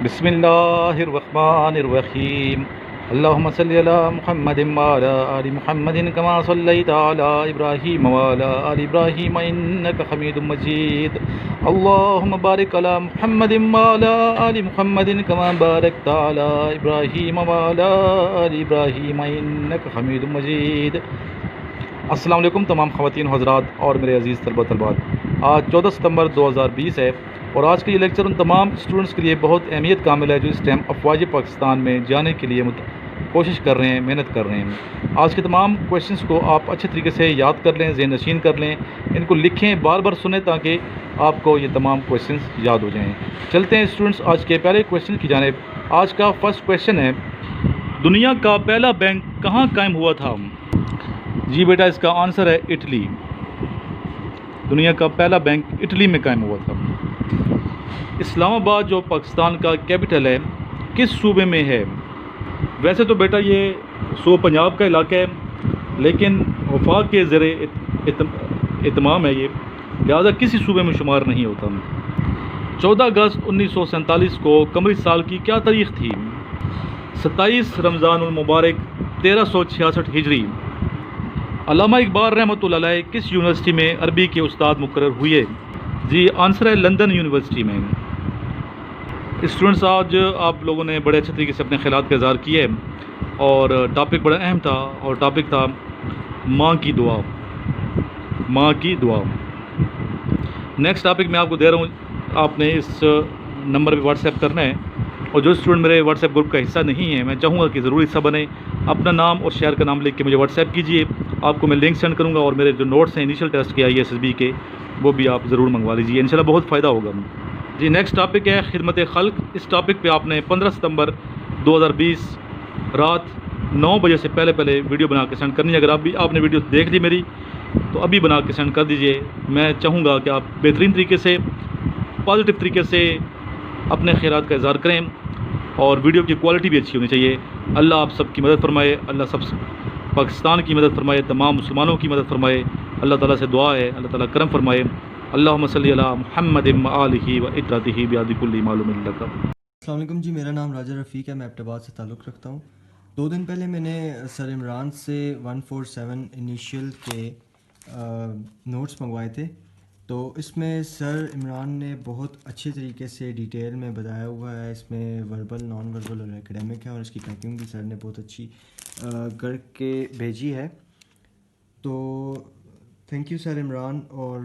بسم اللہ الرحمن الرحیم اللہم صلی علی محمد وعلی آل محمد کما صلیت علی ابراہیم وعلی آل ابراہیم انک حمید مجید اللہم بارک علی محمد وعلی آل محمد کما بارکت علی ابراہیم وعلی آل ابراہیم انک حمید مجید۔ السلام علیکم تمام خواتین حضرات اور میرے عزیز طلبا طالبات۔ آج 14 ستمبر 2020 ہے اور آج کا یہ لیکچر ان تمام اسٹوڈنٹس کے لیے بہت اہمیت کامل ہے جو اس ٹائم افواج پاکستان میں جانے کے لیے کوشش کر رہے ہیں، محنت کر رہے ہیں۔ آج کے تمام کویشچنس کو آپ اچھے طریقے سے یاد کر لیں، ذہن نشین کر لیں، ان کو لکھیں، بار بار سنیں تاکہ آپ کو یہ تمام کویشچنس یاد ہو جائیں۔ چلتے ہیں اسٹوڈنٹس آج کے پہلے کویشچن کی جانب۔ آج کا فرسٹ کویشچن ہے، دنیا کا پہلا بینک کہاں قائم ہوا تھا؟ جی بیٹا، اس کا آنسر ہے اٹلی۔ دنیا کا پہلا بینک اٹلی میں قائم ہوا تھا۔ اسلام آباد جو پاکستان کا کیپٹل ہے کس صوبے میں ہے؟ ویسے تو بیٹا یہ پنجاب کا علاقہ ہے لیکن وفاق کے زیر اہتمام ہے یہ، لہٰذا کسی صوبے میں شمار نہیں ہوتا۔ 14 اگست 1947 کو قمری سال کی کیا تاریخ تھی؟ 27 رمضان المبارک 1366 ہجری۔ علامہ اقبال رحمۃ اللہ علیہ کس یونیورسٹی میں عربی کے استاد مقرر ہوئے؟ جی آنسر ہے لندن یونیورسٹی میں۔ اسٹوڈنٹس آج آپ لوگوں نے بڑے اچھے طریقے سے اپنے خیالات کا اظہار کیے اور ٹاپک بڑا اہم تھا اور ٹاپک تھا ماں کی دعا۔ ماں کی دعا۔ نیکسٹ ٹاپک میں آپ کو دے رہا ہوں، آپ نے اس نمبر پہ واٹس ایپ کرنا ہے اور جو اسٹوڈنٹ میرے واٹس ایپ گروپ کا حصہ نہیں ہے میں چاہوں گا کہ ضرور حصہ بنے، اپنا نام اور شہر کا نام لکھ کے مجھے واٹس ایپ کیجیے، آپ کو میں لنک سینڈ کروں گا اور میرے جو نوٹس ہیں انیشیل ٹیسٹ کے ISSB کے وہ بھی آپ ضرور منگوا لیجیے، انشاءاللہ بہت فائدہ ہوگا۔ جی نیکسٹ ٹاپک ہے خدمت خلق۔ اس ٹاپک پہ آپ نے 15 ستمبر 2020 رات 9 بجے سے پہلے ویڈیو بنا کے سینڈ کرنی ہے۔ اگر آپ نے ویڈیو دیکھ لی میری تو ابھی بنا کے سینڈ کر دیجیے۔ میں چاہوں گا کہ آپ بہترین طریقے سے، پازیٹیو طریقے سے اپنے خیالات کا اظہار کریں اور ویڈیو کی کوالٹی بھی اچھی ہونی چاہیے۔ اللہ آپ سب کی مدد فرمائے، اللہ سب پاکستان کی مدد فرمائے، تمام مسلمانوں کی مدد فرمائے۔ اللہ تعالیٰ سے دعا ہے اللہ تعالیٰ کرم فرمائے۔ اللہم صلی علی محمد وآلہ وإطرتہ بعد کل معلوم لک۔ السلام علیکم جی، میرا نام راجہ رفیق ہے، میں ابٹباد سے تعلق رکھتا ہوں۔ 2 دن پہلے میں نے سر عمران سے 147 انیشیل کے نوٹس منگوائے تھے، تو اس میں سر عمران نے بہت اچھے طریقے سے ڈیٹیل میں بتایا ہوا ہے۔ اس میں وربل، نان وربل اور ایکڈیمک ہے اور اس کی ٹائپنگ بھی سر نے بہت اچھی کر کے بھیجی ہے، تو تھینک یو سر عمران۔ اور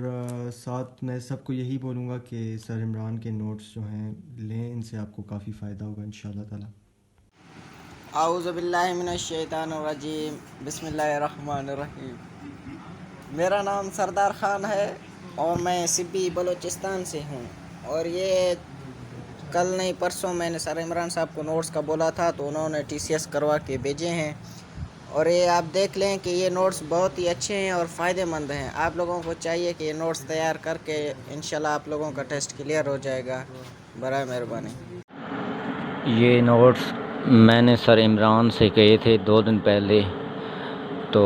ساتھ میں سب کو یہی بولوں گا کہ سر عمران کے نوٹس جو ہیں لیں، ان سے آپ کو کافی فائدہ ہوگا انشاءاللہ تعالی۔ اعوذ باللہ من الشیطان الرجیم، بسم اللہ الرحمن الرحیم۔ میرا نام سردار خان ہے اور میں سبی بلوچستان سے ہوں، اور یہ کل نہیں پرسوں میں نے سر عمران صاحب کو نوٹس کا بولا تھا تو انہوں نے TCS کروا کے بھیجے ہیں، اور یہ آپ دیکھ لیں کہ یہ نوٹس بہت ہی اچھے ہیں اور فائدہ مند ہیں۔ آپ لوگوں کو چاہیے کہ یہ نوٹس تیار کر کے انشاءاللہ آپ لوگوں کا ٹیسٹ کلیئر ہو جائے گا، برائے مہربانی۔ یہ نوٹس میں نے سر عمران سے کہے تھے 2 دن پہلے، تو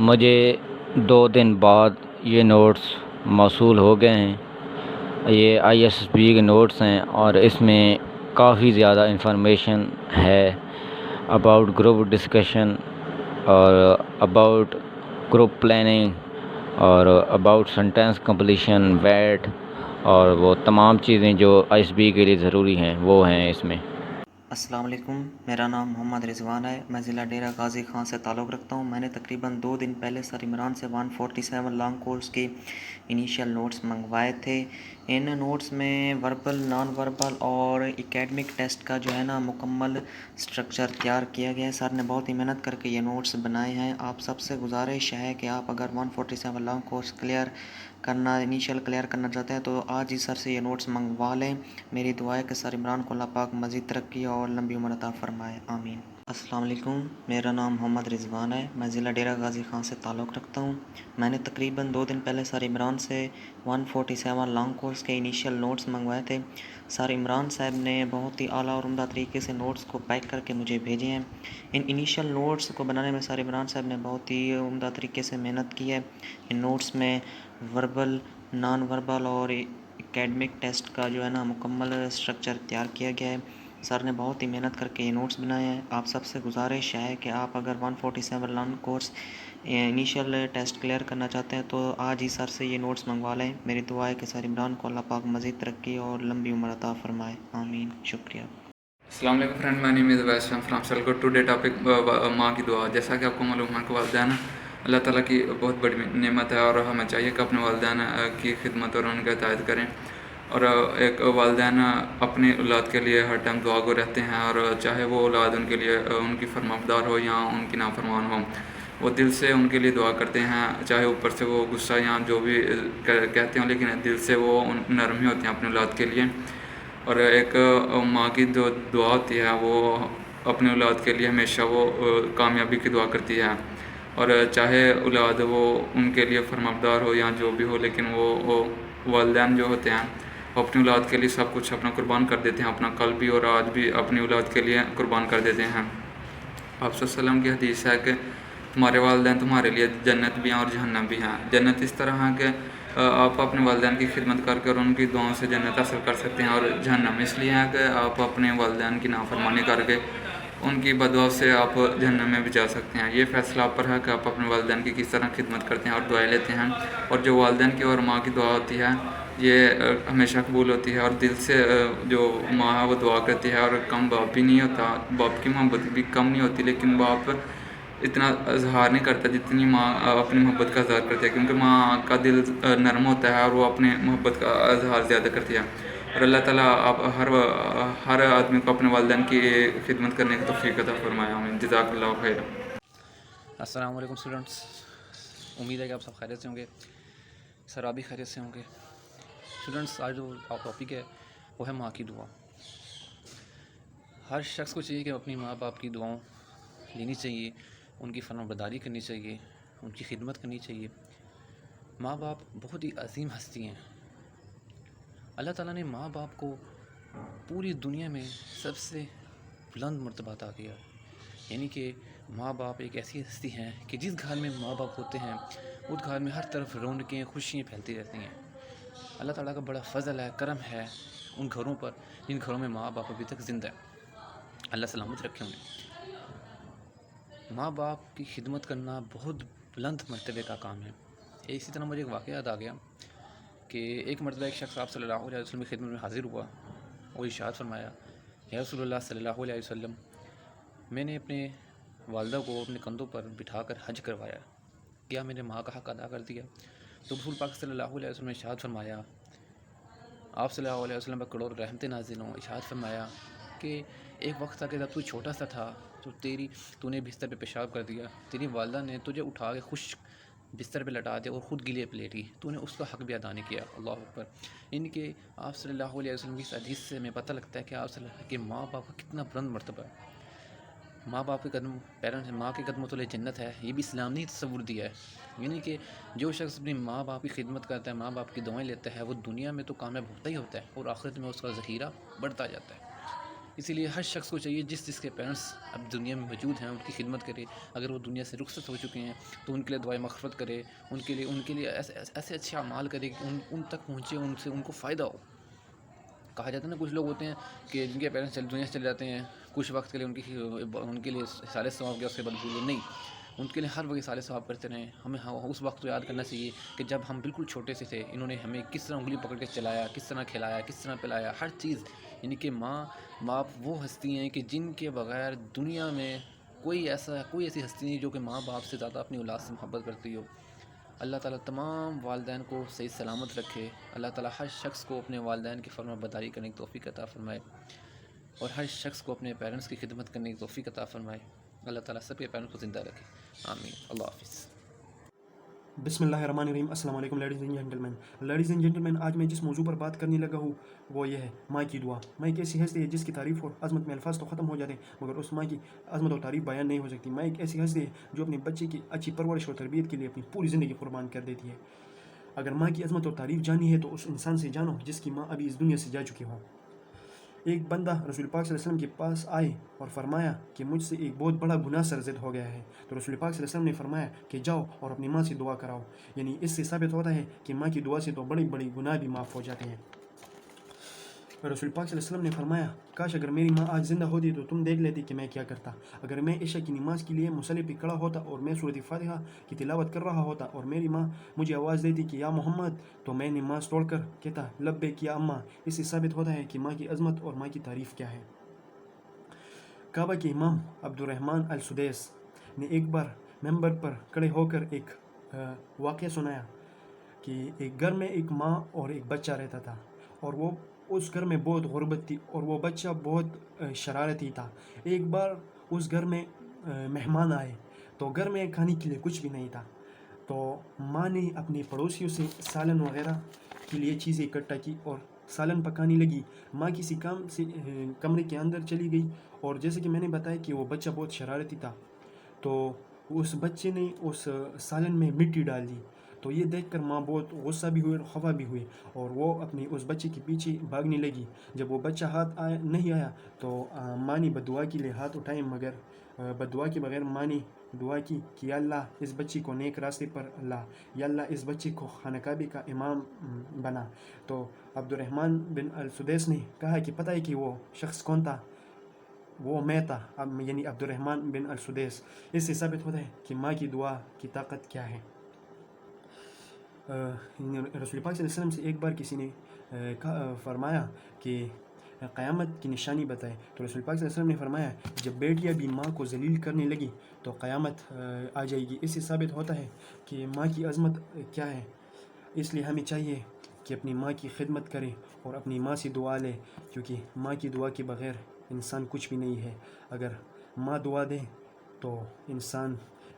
مجھے 2 دن بعد یہ نوٹس موصول ہو گئے ہیں۔ یہ ISSB کے نوٹس ہیں اور اس میں کافی زیادہ انفارمیشن ہے اباؤٹ گروپ ڈسکشن اور اباؤٹ گروپ پلاننگ اور اباؤٹ سنٹینس کمپلیشن، ویٹ اور وہ تمام چیزیں جو ISSB کے لیے ضروری ہیں وہ ہیں اس میں۔ السلام علیکم، میرا نام محمد رضوان ہے، میں ضلع ڈیرہ غازی خان سے تعلق رکھتا ہوں۔ میں نے تقریباً 2 دن پہلے سر عمران سے 147 لانگ کورس کے انیشیل نوٹس منگوائے تھے۔ ان نوٹس میں وربل، نان وربل اور اکیڈمک ٹیسٹ کا جو ہے نا مکمل سٹرکچر تیار کیا گیا ہے۔ سر نے بہت ہی محنت کر کے یہ نوٹس بنائے ہیں۔ آپ سب سے گزارش ہے کہ آپ اگر 147 لانگ کورس انیشیل کلیئر کرنا چاہتے ہیں تو آج ہی سر سے یہ نوٹس منگوا لیں۔ میری دعا ہے کہ سر عمران کو اللہ پاک مزید ترقی اور لمبی عمر عطا فرمائے، آمین۔ السلام علیکم، میرا نام محمد رضوان ہے، میں ضلع ڈیرہ غازی خان سے تعلق رکھتا ہوں۔ میں نے تقریباً 2 دن پہلے سر عمران سے 147 لانگ کورس کے انیشیل نوٹس منگوائے تھے۔ سر عمران صاحب نے بہت ہی اعلیٰ اور عمدہ طریقے سے نوٹس کو پیک کر کے مجھے بھیجے ہیں۔ ان انیشیل نوٹس کو بنانے میں سر عمران صاحب نے بہت ہی عمدہ طریقے سے محنت کی ہے۔ ان نوٹس میں وربل، نان وربل اور اکیڈمک ٹیسٹ کا جو ہے نا مکمل سٹرکچر تیار کیا گیا ہے۔ سر نے بہت ہی محنت کر کے یہ نوٹس بنائے ہیں. آپ سب سے گزارش ہے کہ آپ اگر 147 learn course initial test clear کرنا چاہتے ہیں تو آج ہی سر سے یہ نوٹس منگوا لیں. میری دعا ہے کہ سر عمران کو اللہ پاک مزید ترقی اور لمبی عمر عطا فرمائے. آمین. شکریہ. السلام علیکم فرینڈ، مائی نیم از وحضرات فرام سلگو. ٹوڈے ٹاپک ماں کی دعا. جیسا کہ آپ کو معلوم ہے کہ والدین اللہ تعالیٰ کی بہت بڑی نعمت ہے، اور ہمیں چاہیے کہ اپنے والدین کی خدمت اور ان کا اطاعت کریں. اور ایک والدین اپنی اولاد کے لیے ہر ٹائم دعا گو رہتے ہیں، اور چاہے وہ اولاد ان کے لیے ان کی فرمانبردار ہو یا ان کی نافرمان ہو، وہ دل سے ان کے لیے دعا کرتے ہیں. چاہے اوپر سے وہ غصہ یا جو بھی کہتے ہیں، لیکن دل سے وہ نرم ہی ہوتے ہیں اپنی اولاد کے لیے. اور ایک ماں کی جو دعا ہوتی ہے وہ اپنے اولاد کے لیے ہمیشہ وہ کامیابی کی دعا کرتی ہے. اور چاہے اولاد وہ ان کے لیے فرمانبردار ہو یا جو بھی ہو، لیکن وہ والدین جو ہوتے ہیں وہ اپنی اولاد کے لیے سب کچھ اپنا قربان کر دیتے ہیں. اپنا کل بھی اور آج بھی اپنی اولاد کے لیے قربان کر دیتے ہیں. آپ صلی اللہ علیہ وسلم کی حدیث ہے کہ تمہارے والدین تمہارے لیے جنت بھی ہیں اور جہنم بھی ہیں. جنت اس طرح ہے کہ آپ اپنے والدین کی خدمت کر کے اور ان کی دعاؤں سے جنت حاصل کر سکتے ہیں، اور جہنم اس لیے ہے کہ آپ اپنے والدین کی نافرمانی کر کے ان کی بدعا سے آپ جہنم میں بھی جا سکتے ہیں. یہ فیصلہ آپ پر ہے کہ آپ اپنے والدین کی کس طرح خدمت کرتے ہیں اور دعائیں لیتے ہیں. اور جو والدین کی اور ماں کی دعا ہوتی ہے یہ ہمیشہ قبول ہوتی ہے، اور دل سے جو ماں ہے وہ دعا کرتی ہے. اور کم باپ بھی نہیں ہوتا، باپ کی محبت بھی کم نہیں ہوتی، لیکن باپ اتنا اظہار نہیں کرتا جتنی ماں اپنی محبت کا اظہار کرتی ہے، کیونکہ ماں کا دل نرم ہوتا ہے اور وہ اپنے محبت کا اظہار زیادہ کرتی ہے. اور اللہ تعالیٰ آپ ہر آدمی کو اپنے والدین کی خدمت کرنے کی توفیق عطا فرمائے. آمین. جزاک اللہ خیر. السلام علیکم اسٹوڈنٹس، امید ہے کہ آپ سب خیریت سے ہوں گے. سر آپ بھی خیریت سے ہوں گے. اسٹوڈنٹس، آج جو ٹاپک ہے وہ ہے ماں کی دعا. ہر شخص کو چاہیے کہ اپنی ماں باپ کی دعاؤں لینی چاہیے، ان کی فرمانبرداری کرنی چاہیے، ان کی خدمت کرنی چاہیے. ماں باپ بہت ہی عظیم ہستی ہیں. اللہ تعالیٰ نے ماں باپ کو پوری دنیا میں سب سے بلند مرتبہ عطا کیا. یعنی کہ ماں باپ ایک ایسی ہستی ہیں کہ جس گھر میں ماں باپ ہوتے ہیں اس گھر میں ہر طرف رونقیں خوشیاں پھیلتی رہتی ہیں. اللہ تعالیٰ کا بڑا فضل ہے، کرم ہے ان گھروں پر جن گھروں میں ماں باپ ابھی تک زندہ ہیں. اللہ سلامت رکھے انہیں. ماں باپ کی خدمت کرنا بہت بلند مرتبے کا کام ہے. اسی طرح مجھے ایک واقعہ یاد آ گیا کہ ایک مرتبہ ایک شخص آپ صلی اللہ علیہ وسلم کی خدمت میں حاضر ہوا اور ارشاد فرمایا، یا رسول اللہ صلی اللہ علیہ وسلم، میں نے اپنے والدہ کو اپنے کندھوں پر بٹھا کر حج کروایا، کیا میں نے ماں کا حق ادا کر دیا؟ تو رسول پاک صلی اللہ علیہ وسلم نے ارشاد فرمایا، آپ صلی اللہ علیہ وسلم پر کروڑ رحمتیں نازل ہوں. ارشاد فرمایا کہ ایک وقت تھا کہ جب تو چھوٹا سا تھا تو نے بستر پہ پیشاب کر دیا، تیری والدہ نے تجھے اٹھا کے خشک بستر پہ لٹا دیا اور خود گلے پلیٹی، تو نے اس کا حق بھی ادا نہیں کیا. اللہ اکبر. ان کے آپ صلی اللہ علیہ وسلم کی اس حدیث سے ہمیں پتہ لگتا ہے کہ آپ صلی اللہ علیہ وسلم کے ماں باپ کا کتنا بلند مرتبہ ہے. ماں باپ کے قدم پیرنٹس، ماں کے قدموں تلے جنت ہے، یہ بھی اسلام نے تصور دیا ہے. یعنی کہ جو شخص اپنی ماں باپ کی خدمت کرتا ہے، ماں باپ کی دعائیں لیتا ہے، وہ دنیا میں تو کامیاب ہوتا ہی ہوتا ہے اور آخرت میں اس کا ذخیرہ بڑھتا جاتا ہے. اسی لیے ہر شخص کو چاہیے جس کے پیرنٹس اب دنیا میں موجود ہیں ان کی خدمت کرے. اگر وہ دنیا سے رخصت ہو چکے ہیں تو ان کے لیے دعائیں مغفرت کرے، ان کے لیے ایسے اچھے اعمال کرے کہ ان تک پہنچے، ان کو فائدہ ہو. کہا جاتا ہے نا، کچھ لوگ ہوتے ہیں کہ جن کے پیرنٹس دنیا سے چلے جاتے ہیں، کچھ وقت کے لیے ان کے لیے سارے ثواب کیا اس کے بعد بھولو نہیں، ان کے لیے ہر وقت سارے ثواب کرتے رہیں. ہمیں اس وقت کو یاد کرنا چاہیے کہ جب ہم بالکل چھوٹے سے تھے، انہوں نے ہمیں کس طرح انگلی پکڑ کے چلایا، کس طرح کھلایا، کس طرح پلایا، ہر چیز. یعنی کہ ماں باپ وہ ہستی ہیں کہ جن کے بغیر دنیا میں کوئی ایسی ہستی نہیں جو کہ ماں باپ سے زیادہ اپنی اولاد سے محبت کرتی ہو. اللہ تعالیٰ تمام والدین کو صحیح سلامت رکھے. اللہ تعالیٰ ہر شخص کو اپنے والدین کی فرمانبرداری کرنے کی توفیق عطا فرمائے اور ہر شخص کو اپنے پیرنٹس کی خدمت کرنے کی توفیق عطا فرمائے. اللہ تعالیٰ سب کے پیرنٹس کو زندہ رکھے. آمین. اللہ حافظ. بسم اللہ الرحمن الرحیم. السلام علیکم لیڈیز اینڈ جنٹلمین. آج میں جس موضوع پر بات کرنے لگا ہوں وہ یہ ہے ماں کی دعا. ماں ایک ایسی ہستی ہے جس کی تعریف اور عظمت میں الفاظ تو ختم ہو جاتے ہیں مگر اس ماں کی عظمت اور تعریف بیان نہیں ہو سکتی. ماں ایک ایسی ہستی ہے جو اپنے بچے کی اچھی پرورش اور تربیت کے لیے اپنی پوری زندگی قربان کر دیتی ہے. اگر ماں کی عظمت اور تعریف جانی ہے تو اس انسان سے جانو جس کی ماں ابھی اس دنیا سے جا چکی ہو. ایک بندہ رسول پاک صلی اللہ علیہ وسلم کے پاس آئے اور فرمایا کہ مجھ سے ایک بہت بڑا گناہ سرزد ہو گیا ہے. تو رسول پاک صلی اللہ علیہ وسلم نے فرمایا کہ جاؤ اور اپنی ماں سے دعا کراؤ. یعنی اس سے ثابت ہوتا ہے کہ ماں کی دعا سے تو بڑی بڑی گناہ بھی معاف ہو جاتے ہیں. رسول پاک صلی اللہ علیہ وسلم نے فرمایا کاش اگر میری ماں آج زندہ ہوتی تو تم دیکھ لیتی کہ میں کیا کرتا. اگر میں عشاء کی نماز کے لیے مصلی پہ کھڑا ہوتا اور میں سورۃ فاتحہ کی تلاوت کر رہا ہوتا اور میری ماں مجھے آواز دیتی کہ یا محمد، تو میں نماز توڑ کر کہتا لبیک یا اماں. اس سے ثابت ہوتا ہے کہ ماں کی عظمت اور ماں کی تعریف کیا ہے. کعبہ کے امام عبد الرحمن السدیس نے ایک بار ممبر پر کھڑے ہو کر ایک واقعہ سنایا کہ ایک گھر میں ایک ماں اور ایک بچہ رہتا تھا، اور وہ اس گھر میں بہت غربت تھی اور وہ بچہ بہت شرارتی تھا. ایک بار اس گھر میں مہمان آئے تو گھر میں کھانے کے لیے کچھ بھی نہیں تھا، تو ماں نے اپنے پڑوسیوں سے سالن وغیرہ کے لیے چیزیں اکٹھا کی اور سالن پکانے لگی. ماں کسی کام سے کمرے کے اندر چلی گئی، اور جیسے کہ میں نے بتایا کہ وہ بچہ بہت شرارتی تھا، تو اس بچے نے اس سالن میں مٹی ڈال دی. تو یہ دیکھ کر ماں بہت غصہ بھی ہوئی اور خفا بھی ہوئی، اور وہ اپنے اس بچے کے پیچھے بھاگنے لگی. جب وہ بچہ ہاتھ نہیں آیا تو ماں نے بد دعا کے لیے ہاتھ اٹھائے، مگر بد دعا کے بغیر ماں نے دعا کی کہ یا اللہ اس بچی کو نیک راستے پر لا، یا اللہ اس بچے کو خانہ کعبے کا امام بنا. تو عبد الرحمن بن السدیس نے کہا کہ پتہ ہے کہ وہ شخص کون تھا؟ وہ میں تھا، یعنی عبد الرحمن بن السدیس. اس سے ثابت ہوتا ہے کہ ماں کی دعا کی طاقت کیا ہے. رسول پاک صلی اللہ علیہ وسلم سے ایک بار کسی نے فرمایا کہ قیامت کی نشانی بتائے، تو رسول پاک صلی اللہ علیہ وسلم نے فرمایا جب بیٹیاں بھی ماں کو ذلیل کرنے لگی تو قیامت آ جائے گی. اس سے ثابت ہوتا ہے کہ ماں کی عظمت کیا ہے. اس لیے ہمیں چاہیے کہ اپنی ماں کی خدمت کریں اور اپنی ماں سے دعا لیں، کیونکہ ماں کی دعا کے بغیر انسان کچھ بھی نہیں ہے. اگر ماں دعا دے تو انسان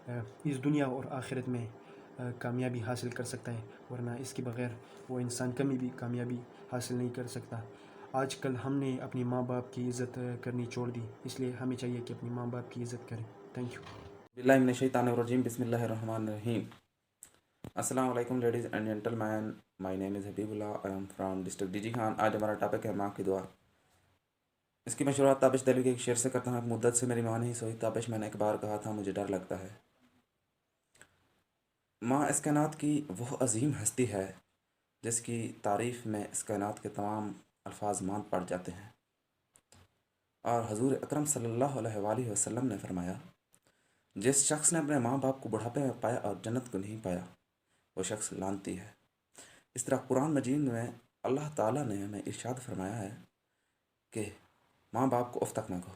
اس دنیا اور آخرت میں کامیابی حاصل کر سکتا ہے، ورنہ اس کے بغیر وہ انسان کبھی بھی کامیابی حاصل نہیں کر سکتا. آج کل ہم نے اپنی ماں باپ کی عزت کرنی چھوڑ دی، اس لیے ہمیں چاہیے کہ اپنی ماں باپ کی عزت کریں. Thank you. باللہ من الشیطان الرجیم، بسم اللہ الرحمن الرحیم. السلام علیکم ladies and gentleman, my name is Habibullah, I am from district D G Khan. آج ہمارا ٹاپک ہے ماں کی دعا. اس کی میں شروعات تابش دلی کے ایک شعر سے کرتا ہوں. ایک مدت سے میری ماں نہیں سوئی تابش، میں نے ایک بار کہا تھا مجھے ڈر لگتا ہے. ماں اس کائنات کی وہ عظیم ہستی ہے جس کی تعریف میں اس کائنات کے تمام الفاظ ماند پڑ جاتے ہیں. اور حضور اکرم صلی اللہ علیہ وآلہ وسلم نے فرمایا جس شخص نے اپنے ماں باپ کو بڑھاپے میں پایا اور جنت کو نہیں پایا وہ شخص لعنتی ہے. اس طرح قرآن مجید میں اللہ تعالیٰ نے ہمیں ارشاد فرمایا ہے کہ ماں باپ کو اف تک نہ کہو.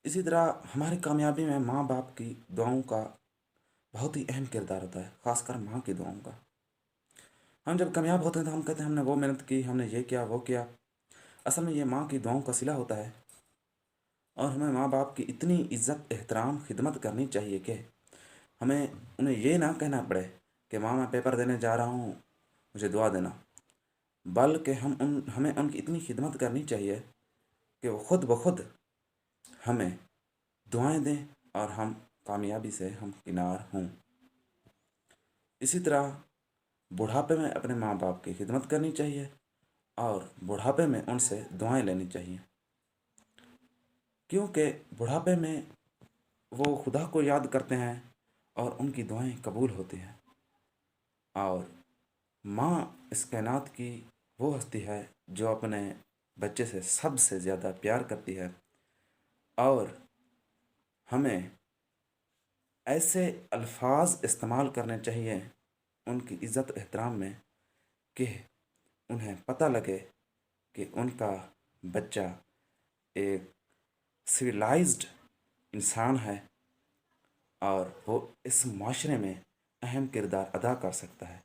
اسی طرح ہماری کامیابی میں ماں باپ کی دعاؤں کا بہت ہی اہم کردار ہوتا ہے، خاص کر ماں کی دعاؤں کا. ہم جب کامیاب ہوتے ہیں تو ہم کہتے ہیں ہم نے وہ محنت کی، ہم نے یہ کیا وہ کیا. اصل میں یہ ماں کی دعاؤں کا صلہ ہوتا ہے، اور ہمیں ماں باپ کی اتنی عزت احترام خدمت کرنی چاہیے کہ ہمیں انہیں یہ نہ کہنا پڑے کہ ماں میں پیپر دینے جا رہا ہوں مجھے دعا دینا، بلکہ ہمیں ان کی اتنی خدمت کرنی چاہیے کہ وہ خود بخود ہمیں دعائیں دیں اور ہم کامیابی سے ہم کنار ہوں. اسی طرح بڑھاپے میں اپنے ماں باپ کی خدمت کرنی چاہیے اور بڑھاپے میں ان سے دعائیں لینی چاہیے، کیونکہ بڑھاپے میں وہ خدا کو یاد کرتے ہیں اور ان کی دعائیں قبول ہوتی ہیں. اور ماں اس کائنات کی وہ ہستی ہے جو اپنے بچے سے سب سے زیادہ پیار کرتی ہے، اور ہمیں ایسے الفاظ استعمال کرنے چاہیے ان کی عزت احترام میں کہ انہیں پتہ لگے کہ ان کا بچہ ایک سویلائزڈ انسان ہے اور وہ اس معاشرے میں اہم کردار ادا کر سکتا ہے.